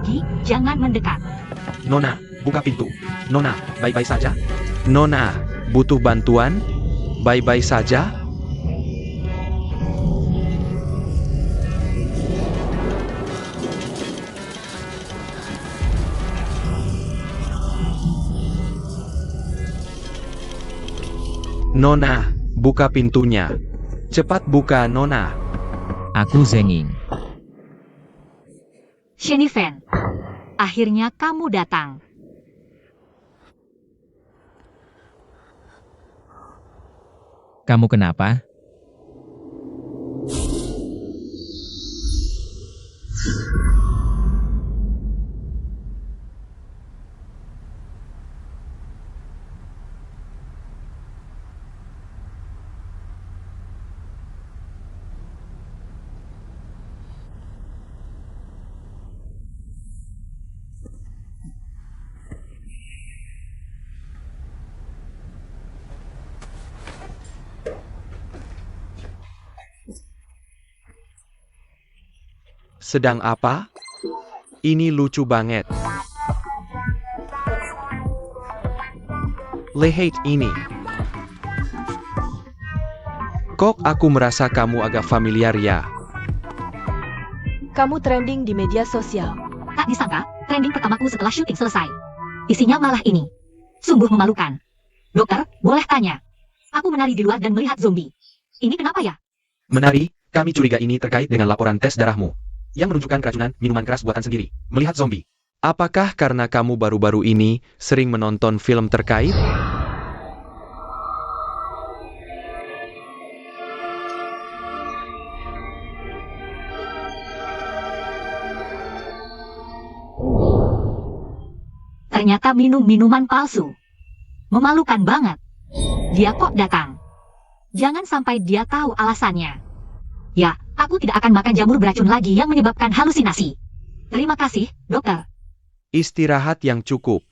pergi, jangan mendekat. Nona, buka pintu. Nona, baik-baik saja? Nona, butuh bantuan? Baik-baik saja? Nona, buka pintunya. Cepat buka, Nona. Aku Zenging. Shenifen, akhirnya kamu datang. Kamu kenapa? Sedang apa? Ini lucu banget. Lihat ini. Kok aku merasa kamu agak familiar ya? Kamu trending di media sosial. Tak disangka, trending pertamaku setelah syuting selesai. Isinya malah ini. Sungguh memalukan. Dokter, boleh tanya? Aku menari di luar dan melihat zombie. Ini kenapa ya? Menari, kami curiga ini terkait dengan laporan tes darahmu yang menunjukkan keracunan minuman keras buatan sendiri. Melihat zombie. Apakah karena kamu baru-baru ini sering menonton film terkait? Ternyata minum minuman palsu. Memalukan banget. Dia kok datang? Jangan sampai dia tahu alasannya. Ya, aku tidak akan makan jamur beracun lagi yang menyebabkan halusinasi. Terima kasih, dokter. Istirahat yang cukup.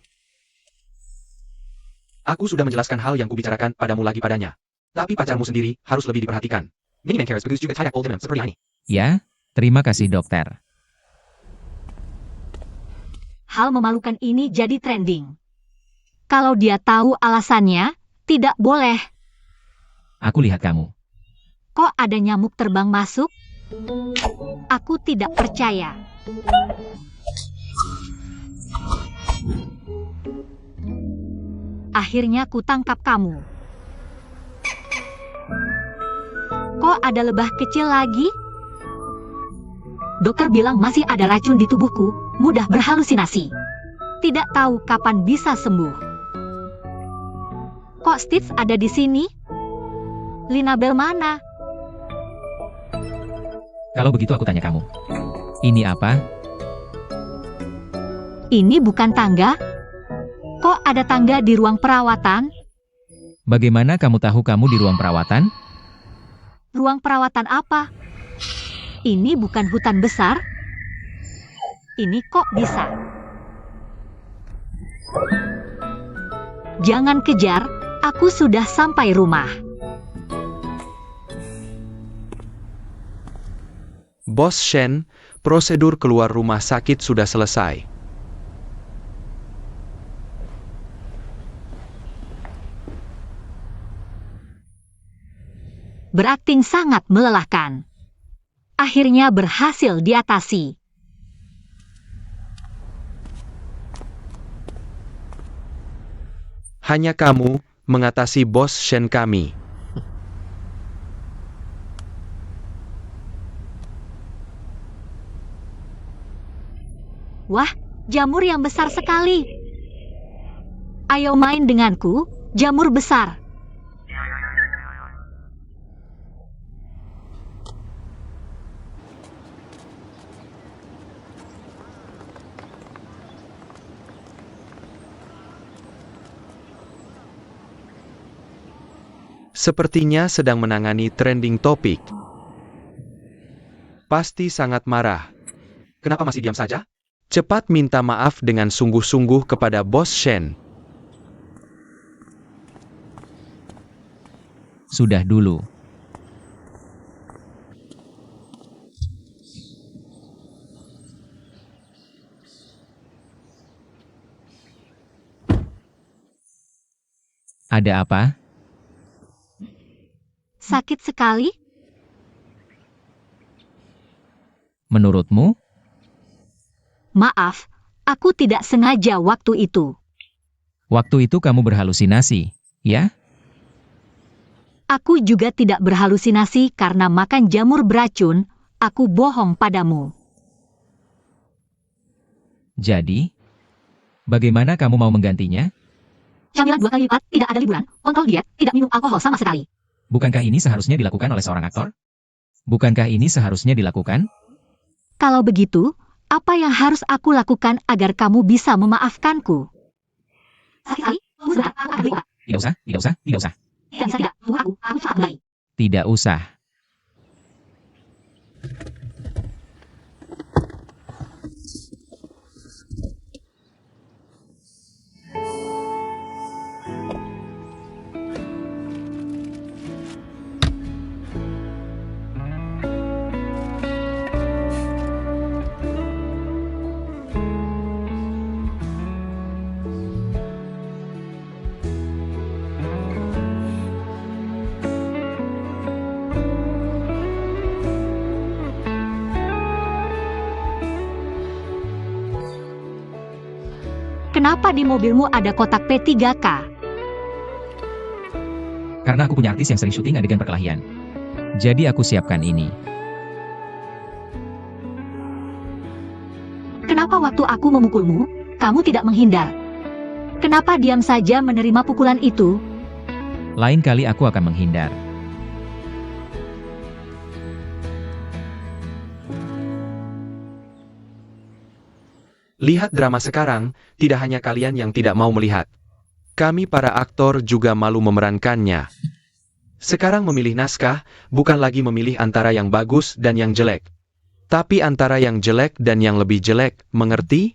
Aku sudah menjelaskan hal yang kubicarakan padamu lagi padanya. Tapi pacarmu sendiri harus lebih diperhatikan. Miniman Karis begitu juga Tayak Oldham seperti ini. Ya, terima kasih dokter. Hal memalukan ini jadi trending. Kalau dia tahu alasannya, tidak boleh. Aku lihat kamu. Kok ada nyamuk terbang masuk? Aku tidak percaya. Akhirnya ku tangkap kamu. Kok ada lebah kecil lagi? Dokter bilang masih ada racun di tubuhku, mudah berhalusinasi. Tidak tahu kapan bisa sembuh. Kok Stitch ada di sini? Linabel mana? Kalau begitu aku tanya kamu. Ini apa? Ini bukan tangga? Kok ada tangga di ruang perawatan? Bagaimana kamu tahu kamu di ruang perawatan? Ruang perawatan apa? Ini bukan hutan besar? Ini kok bisa? Jangan kejar, aku sudah sampai rumah. Bos Shen, prosedur keluar rumah sakit sudah selesai. Berakting sangat melelahkan. Akhirnya berhasil diatasi. Hanya kamu mengatasi bos Shen kami. Wah, jamur yang besar sekali. Ayo main denganku, jamur besar. Sepertinya sedang menangani trending topik. Pasti sangat marah. Kenapa masih diam saja? Cepat minta maaf dengan sungguh-sungguh kepada bos Shen. Sudah dulu. Ada apa? Sakit sekali? Menurutmu? Maaf, aku tidak sengaja waktu itu. Waktu itu kamu berhalusinasi, ya? Aku juga tidak berhalusinasi karena makan jamur beracun. Aku bohong padamu. Jadi, bagaimana kamu mau menggantinya? Camilan 2 kali lipat, tidak ada liburan, kontrol diet, tidak minum alkohol sama sekali. Bukankah ini seharusnya dilakukan oleh seorang aktor? Bukankah ini seharusnya dilakukan? Kalau begitu, apa yang harus aku lakukan agar kamu bisa memaafkanku? Sakit sekali? Tunggu sebentar, aku akan beli obat. Tidak usah, tidak usah, tidak usah. Tidak bisa tidak, tunggu aku cepat kembali. Tidak usah. Kenapa di mobilmu ada kotak P3K? Karena aku punya artis yang sering syuting adegan perkelahian. Jadi aku siapkan ini. Kenapa waktu aku memukulmu, kamu tidak menghindar? Kenapa diam saja menerima pukulan itu? Lain kali aku akan menghindar. Lihat drama sekarang, tidak hanya kalian yang tidak mau melihat. Kami para aktor juga malu memerankannya. Sekarang memilih naskah, bukan lagi memilih antara yang bagus dan yang jelek. Tapi antara yang jelek dan yang lebih jelek, mengerti?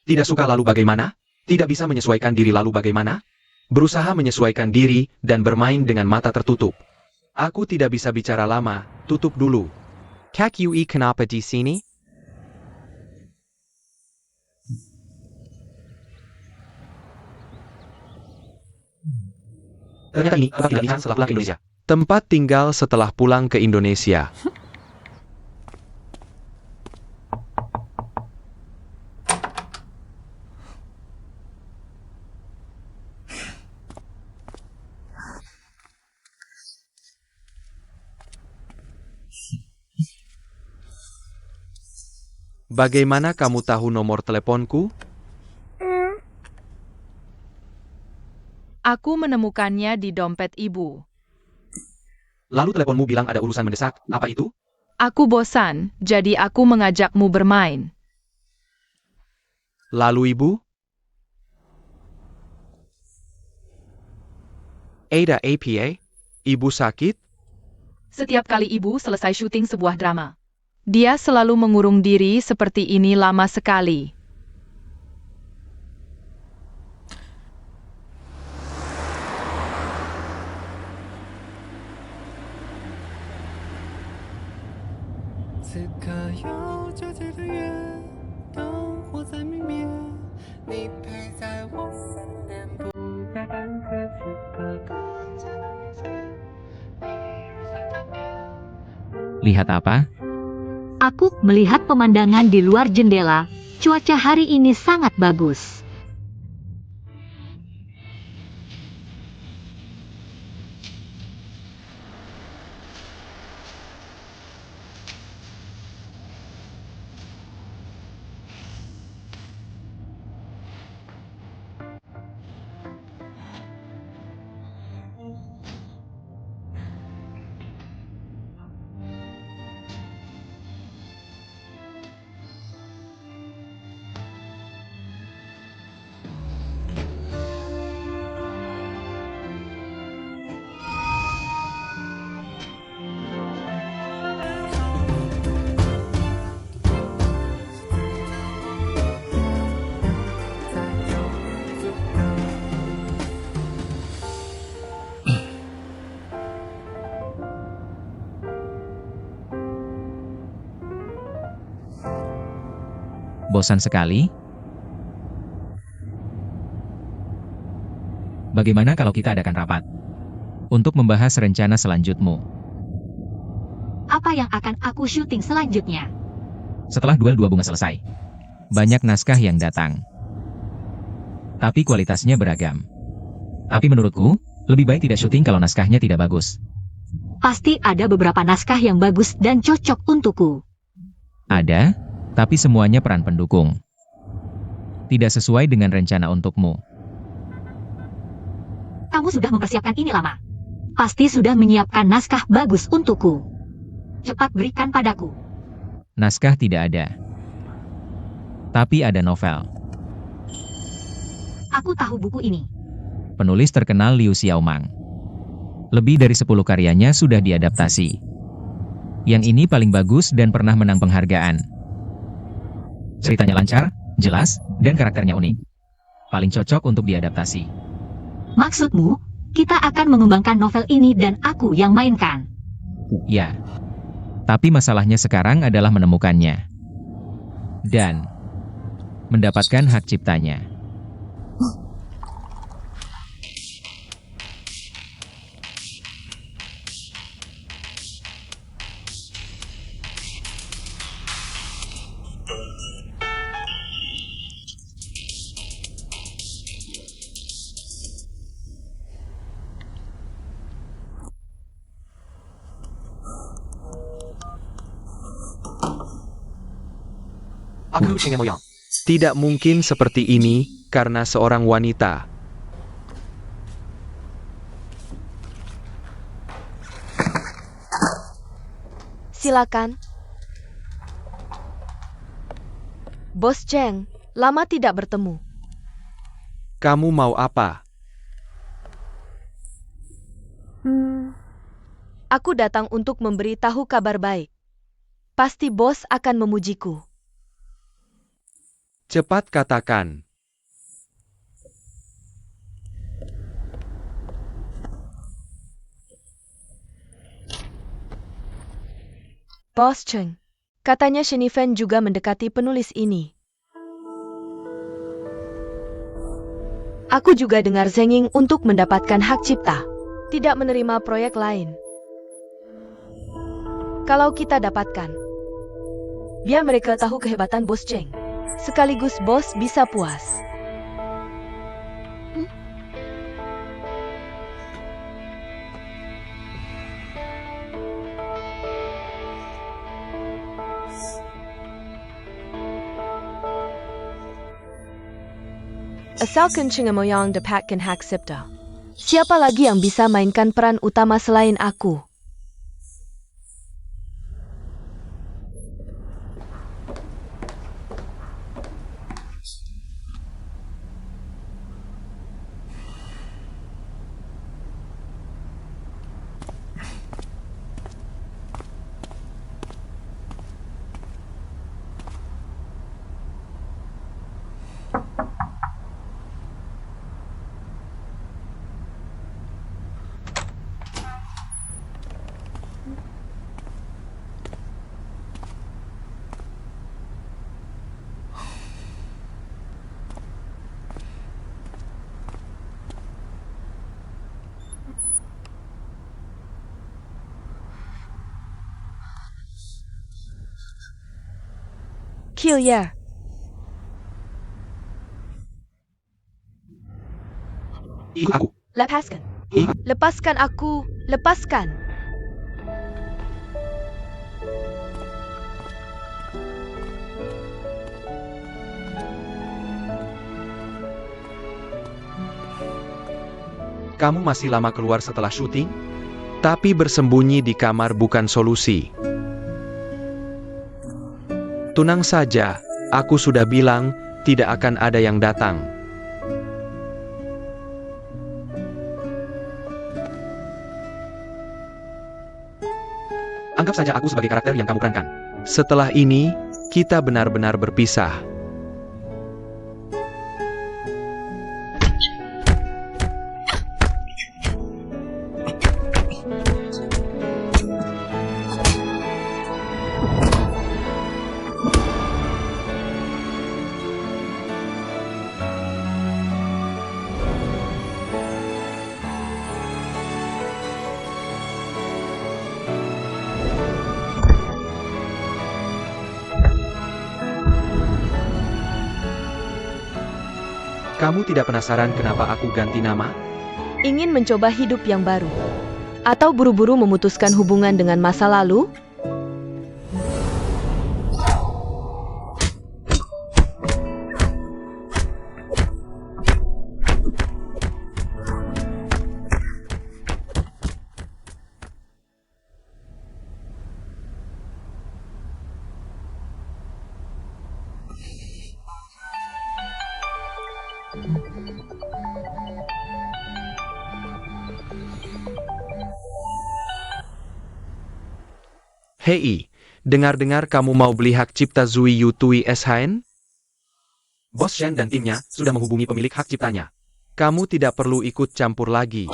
Tidak suka lalu bagaimana? Tidak bisa menyesuaikan diri lalu bagaimana? Berusaha menyesuaikan diri dan bermain dengan mata tertutup. Aku tidak bisa bicara lama, tutup dulu. Kak Yui kenapa di sini? Ternyata ini tempat tinggal Ihan setelah pulang ke Indonesia. Tempat tinggal setelah pulang ke Indonesia. Bagaimana kamu tahu nomor teleponku? Aku menemukannya di dompet ibu. Lalu teleponmu bilang ada urusan mendesak, apa itu? Aku bosan, jadi aku mengajakmu bermain. Lalu ibu? Ada APA? Ibu sakit? Setiap kali ibu selesai syuting sebuah drama, dia selalu mengurung diri seperti ini lama sekali. Lihat apa? Aku melihat pemandangan di luar jendela. Cuaca hari ini sangat bagus. Bosan sekali? Bagaimana kalau kita adakan rapat? Untuk membahas rencana selanjutmu. Apa yang akan aku syuting selanjutnya? Setelah duel dua bunga selesai. Banyak naskah yang datang. Tapi kualitasnya beragam. Tapi menurutku, lebih baik tidak syuting kalau naskahnya tidak bagus. Pasti ada beberapa naskah yang bagus dan cocok untukku. Ada, tapi semuanya peran pendukung. Tidak sesuai dengan rencana untukmu. Kamu sudah mempersiapkan ini lama. Pasti sudah menyiapkan naskah bagus untukku. Cepat berikan padaku. Naskah tidak ada. Tapi ada novel. Aku tahu buku ini. Penulis terkenal Liu Xiaomang. Lebih dari 10 karyanya sudah diadaptasi. Yang ini paling bagus dan pernah menang penghargaan. Ceritanya lancar, jelas, dan karakternya unik. Paling cocok untuk diadaptasi. Maksudmu, kita akan mengembangkan novel ini dan aku yang mainkan. Ya. Tapi masalahnya sekarang adalah menemukannya. Dan mendapatkan hak ciptanya. Tidak mungkin seperti ini karena seorang wanita. Silakan. Bos Cheng, lama tidak bertemu. Kamu mau apa? Aku datang untuk memberi tahu kabar baik. Pasti bos akan memujiku. Cepat katakan. Bos Cheng, katanya Shenifen juga mendekati penulis ini. Aku juga dengar Zenging untuk mendapatkan hak cipta. Tidak menerima proyek lain. Kalau kita dapatkan, biar mereka tahu kehebatan Bos Cheng. Sekaligus bos bisa puas. Asalkan Chingamoyang dapatkan hak cipta. Siapa lagi yang bisa mainkan peran utama selain aku? Kilyer, Aku. lepaskan. Lepaskan aku, lepaskan. Kamu masih lama keluar setelah syuting? Tapi bersembunyi di kamar bukan solusi. Tenang saja, aku sudah bilang, tidak akan ada yang datang. Anggap saja aku sebagai karakter yang kamu perankan. Setelah ini, kita benar-benar berpisah. Kamu tidak penasaran kenapa aku ganti nama? Ingin mencoba hidup yang baru? Atau buru-buru memutuskan hubungan dengan masa lalu? Hei, dengar-dengar kamu mau beli hak cipta Zui Yu Tui SHN? Bos Shen dan timnya sudah menghubungi pemilik hak ciptanya. Kamu tidak perlu ikut campur lagi.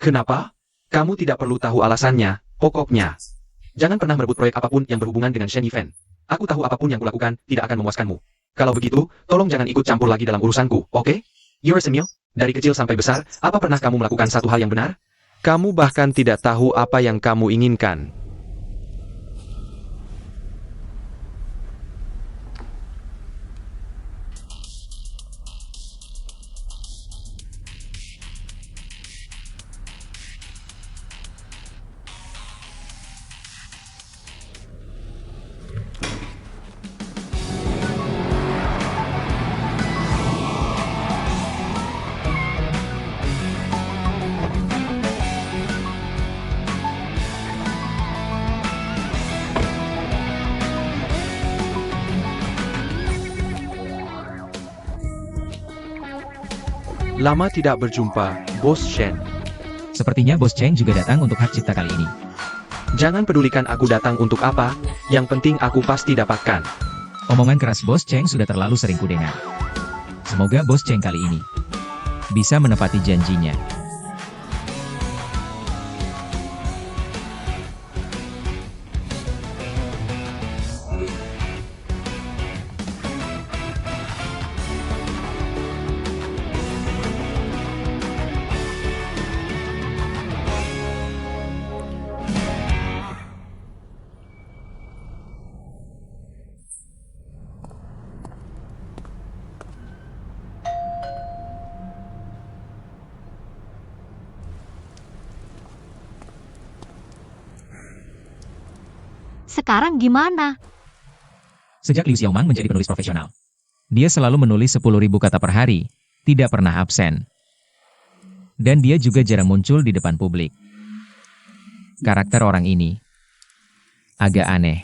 Kenapa? Kamu tidak perlu tahu alasannya, pokoknya. Jangan pernah merebut proyek apapun yang berhubungan dengan Shen Yifan. Aku tahu apapun yang kulakukan tidak akan memuaskanmu. Kalau begitu, tolong jangan ikut campur lagi dalam urusanku, oke? You're Semil, dari kecil sampai besar, apa pernah kamu melakukan satu hal yang benar? Kamu bahkan tidak tahu apa yang kamu inginkan. Lama tidak berjumpa, Bos Shen. Sepertinya Bos Cheng juga datang untuk hak cipta kali ini. Jangan pedulikan aku datang untuk apa, yang penting aku pasti dapatkan. Omongan keras Bos Cheng sudah terlalu sering kudengar. Semoga Bos Cheng kali ini bisa menepati janjinya. Sekarang gimana? Sejak Liu Xiaomang menjadi penulis profesional, dia selalu menulis 10.000 kata per hari, tidak pernah absen. Dan dia juga jarang muncul di depan publik. Karakter orang ini agak aneh.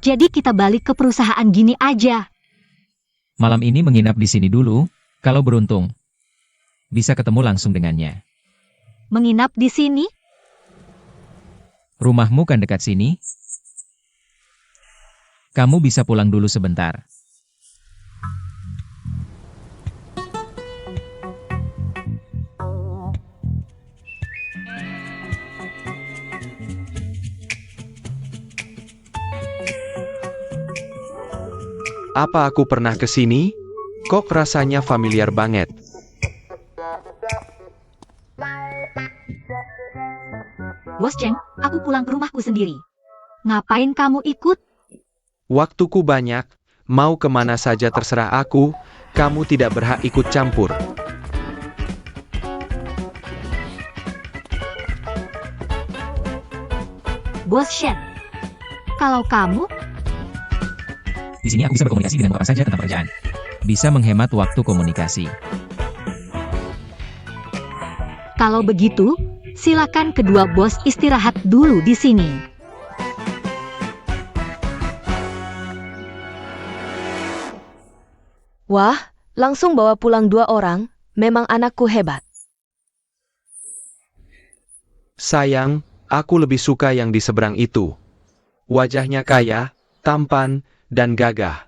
Jadi kita balik ke perusahaan gini aja. Malam ini menginap di sini dulu, kalau beruntung bisa ketemu langsung dengannya. Menginap di sini? Rumahmu kan dekat sini? Kamu bisa pulang dulu sebentar. Apa aku pernah ke sini? Kok rasanya familiar banget? Bos Cheng, aku pulang ke rumahku sendiri. Ngapain kamu ikut? Waktuku banyak, mau kemana saja terserah aku, kamu tidak berhak ikut campur. Bos Shen, kalau kamu, Di sini aku bisa berkomunikasi dengan apa saja tentang pekerjaan. Bisa menghemat waktu komunikasi. kalau begitu, silakan kedua bos istirahat dulu di sini. Wah, langsung bawa pulang 2 orang, memang anakku hebat. Sayang, aku lebih suka yang di seberang itu. Wajahnya kaya, tampan, dan gagah.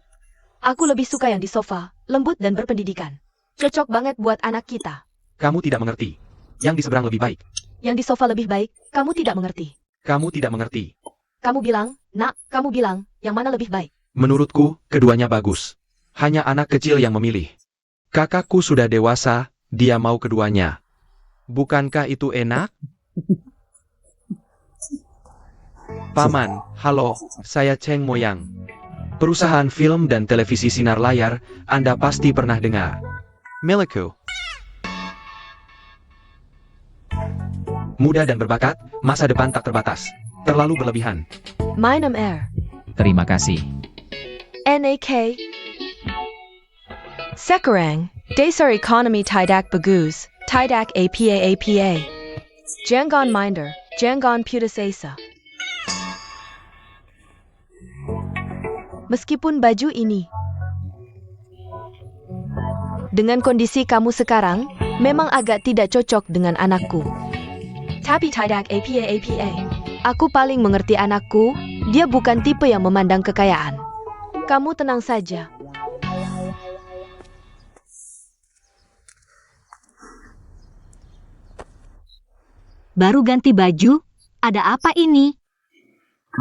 Aku lebih suka yang di sofa, lembut dan berpendidikan. Cocok banget buat anak kita. Kamu tidak mengerti. Yang di seberang lebih baik. Yang di sofa lebih baik, kamu tidak mengerti. Kamu tidak mengerti. Kamu bilang, nak, kamu bilang, yang mana lebih baik? Menurutku, keduanya bagus. Hanya anak kecil yang memilih. Kakakku sudah dewasa, dia mau keduanya. Bukankah itu enak? Paman, halo, saya Cheng Moyang. Perusahaan film dan televisi sinar layar, Anda pasti pernah dengar. Milikku. Muda dan berbakat, masa depan tak terbatas. Terlalu berlebihan. Minum air. Terima kasih. NAK. Sekarang, dasar ekonomi tidak bagus. Tidak apa. Jangan minder, jangan putus asa. Meskipun baju ini, dengan kondisi kamu sekarang, memang agak tidak cocok dengan anakku. Tapi tidak apa. Aku paling mengerti anakku, dia bukan tipe yang memandang kekayaan. Kamu tenang saja. Baru ganti baju? Ada apa ini?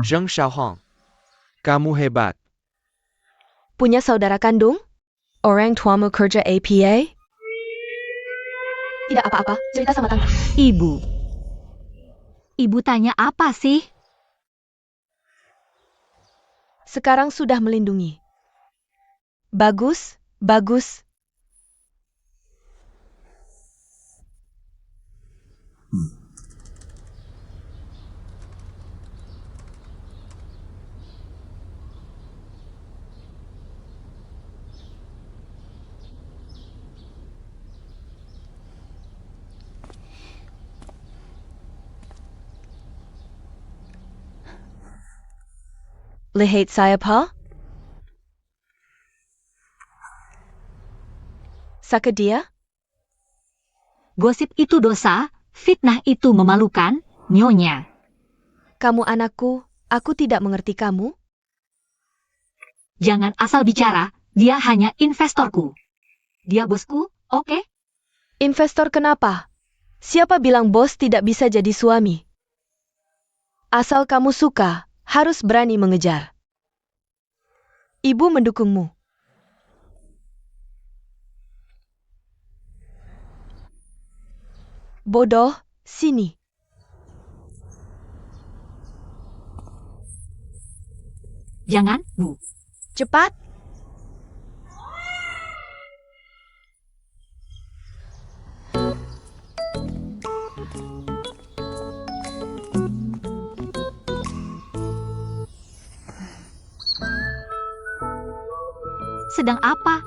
Zheng Xiaohong. Kamu hebat. Punya saudara kandung? Orang tuamu kerja APA? Tidak apa-apa, cerita sama tante. Ibu. Ibu tanya apa sih? Sekarang sudah melindungi. Bagus, bagus. Lihat saya, Pa? Saka dia? Gosip itu dosa, fitnah itu memalukan, Nyonya. Kamu anakku, aku tidak mengerti kamu. Jangan asal bicara, dia hanya investorku. Dia bosku, oke? Investor kenapa? Siapa bilang bos tidak bisa jadi suami? Asal kamu suka, harus berani mengejar. Ibu mendukungmu. Bodoh, sini. Jangan, Bu. Cepat. Sedang apa?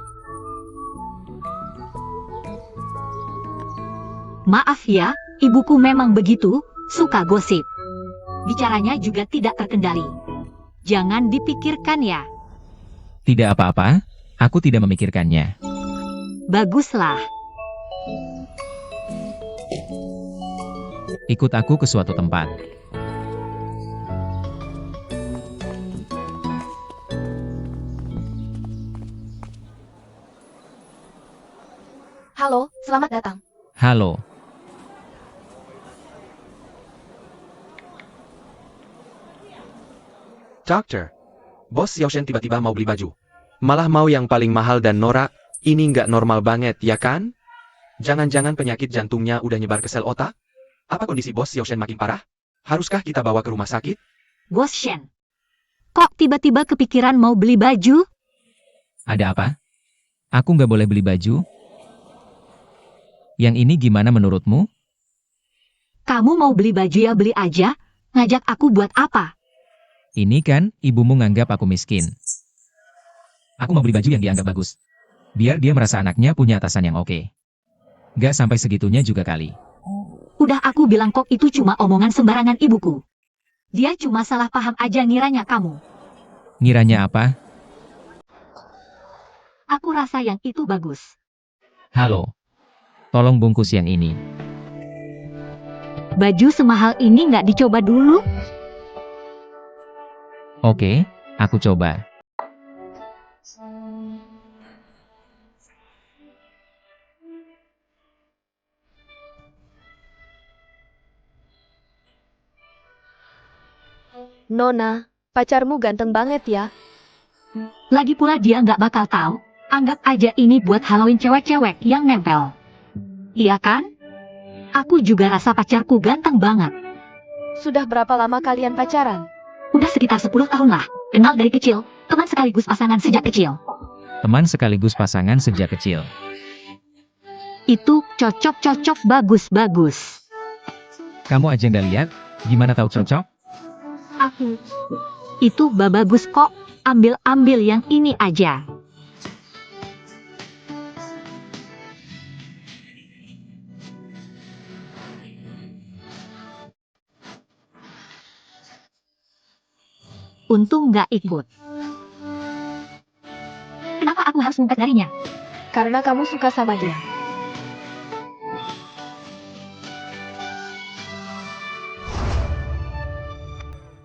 Maaf ya, ibuku memang begitu, suka gosip. Bicaranya juga tidak terkendali. Jangan dipikirkan ya. Tidak apa-apa, aku tidak memikirkannya. Baguslah. Ikut aku ke suatu tempat. Halo, selamat datang. Halo, Dokter. Bos Xiaoshen tiba-tiba mau beli baju. Malah mau yang paling mahal dan norak. Ini nggak normal banget, ya kan? Jangan-jangan penyakit jantungnya udah nyebar ke sel otak? Apa kondisi bos Xiaoshen makin parah? Haruskah kita bawa ke rumah sakit? Bos Shen. Kok tiba-tiba kepikiran mau beli baju? ada apa? Aku nggak boleh beli baju? Yang ini gimana menurutmu? Kamu mau beli baju ya beli aja, ngajak aku buat apa? Ini kan, ibumu nganggap aku miskin. Aku mau beli baju yang dianggap bagus. Biar dia merasa anaknya punya atasan yang oke. Nggak sampai segitunya juga kali. Udah aku bilang kok itu cuma omongan sembarangan ibuku. Dia cuma salah paham aja ngiranya kamu. Ngiranya apa? Aku rasa yang itu bagus. Halo. Tolong bungkus yang ini. Baju semahal ini nggak dicoba dulu? Oke, aku coba. Nona, pacarmu ganteng banget ya. Lagi pula dia nggak bakal tahu. Anggap aja ini buat Halloween cewek-cewek yang nempel. Iya kan? Aku juga rasa pacarku ganteng banget. Sudah berapa lama kalian pacaran? Udah sekitar 10 tahun lah. Kenal dari kecil, teman sekaligus pasangan sejak kecil. Teman sekaligus pasangan sejak kecil. Itu cocok-cocok bagus-bagus. Kamu aja nggak lihat? Gimana tahu cocok? Aku. Itu bagus kok. Ambil yang ini aja. Untung nggak ikut. Kenapa aku harus ngumpet darinya? Karena kamu suka sama dia.